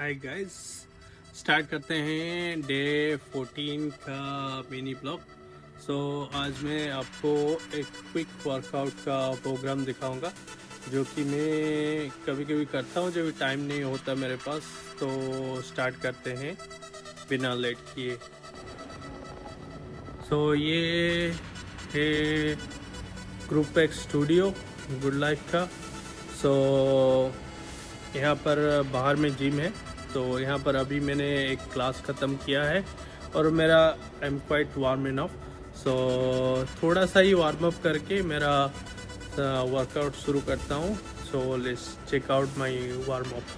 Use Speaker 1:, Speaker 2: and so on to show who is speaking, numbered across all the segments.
Speaker 1: Hi guys, start करते हैं day 14 का मिनी ब्लॉग। आज मैं आपको एक क्विक वर्कआउट का प्रोग्राम दिखाऊंगा जो कि मैं कभी कभी करता हूँ जब टाइम नहीं होता मेरे पास। तो स्टार्ट करते हैं बिना लेट किए। ये है group x studio good life का। यहाँ पर बाहर में जिम है, तो यहाँ पर अभी मैंने एक क्लास ख़त्म किया है और मेरा I am quite warm enough. थोड़ा सा ही वार्म अप करके मेरा वर्कआउट शुरू करता हूँ। Let's check out my warm up.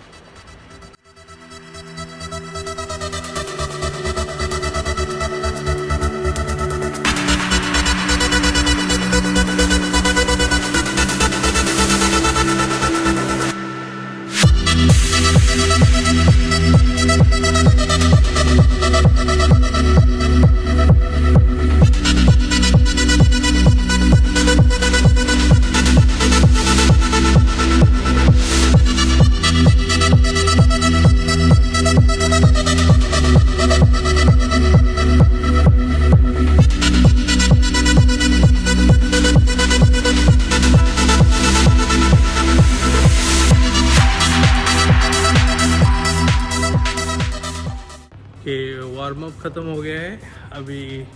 Speaker 1: कि वार्म अप ख़त्म हो गया है, अभी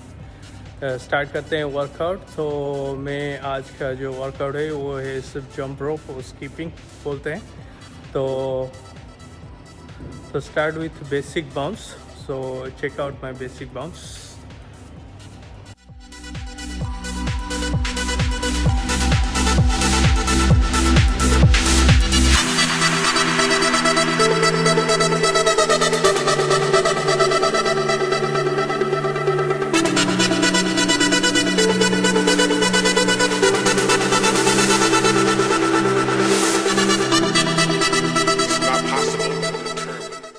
Speaker 1: स्टार्ट करते हैं वर्कआउट। मैं आज का जो वर्कआउट है वो है सिर्फ जंप रोप और स्कीपिंग बोलते हैं। तो start with basic bounce. Check out my basic bounce.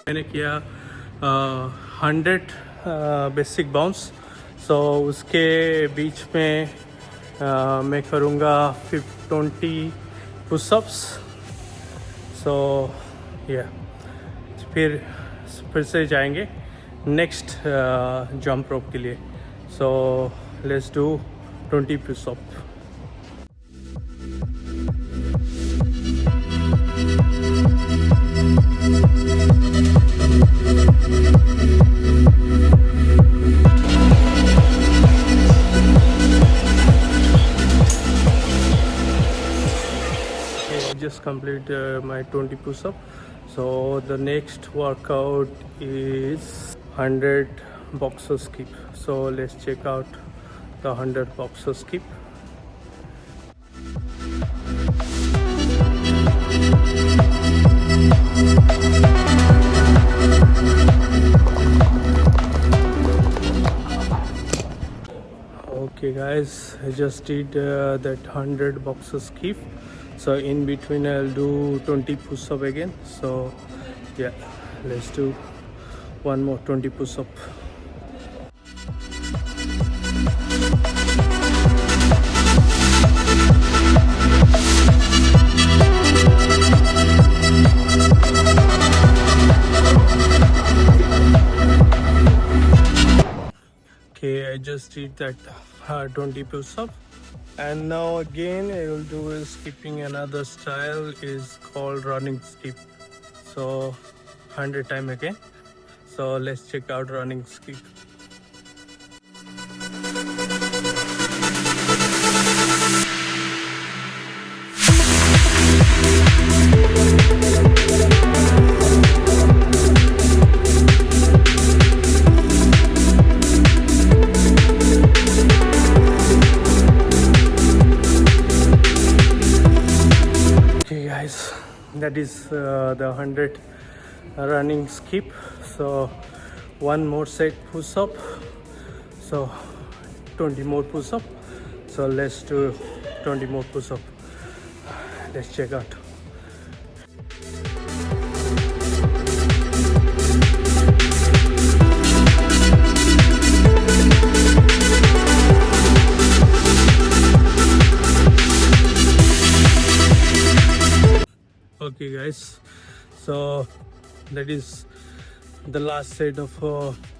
Speaker 1: मैंने किया 100 बेसिक बाउंस। उसके बीच में मैं करूँगा 20 पुशअप्स। फिर से जाएंगे नेक्स्ट जंप रोप के लिए। Let's do 20 push up. Just complete my 20 push-up. The next workout is 100 boxer skip. Let's check out the 100 boxer skip. Okay guys, I just did that 100 boxer skip. In between I'll do 20 push-up again. Let's do one more 20 push-up. Okay, I just did that 20 push-up. And now again I will do is skipping. Another style is called running skip. 100 time again. Let's check out running skip. That is the 100 running skip. One more set push up. 20 more push up. Let's do 20 more push up. Let's check out. Okay guys, so That is the last set of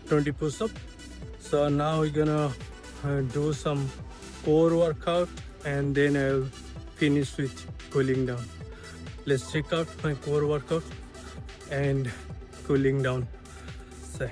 Speaker 1: 20 push-up. So now we're gonna do some core workout, and then I'll finish with cooling down. Let's check out my core workout and cooling down. So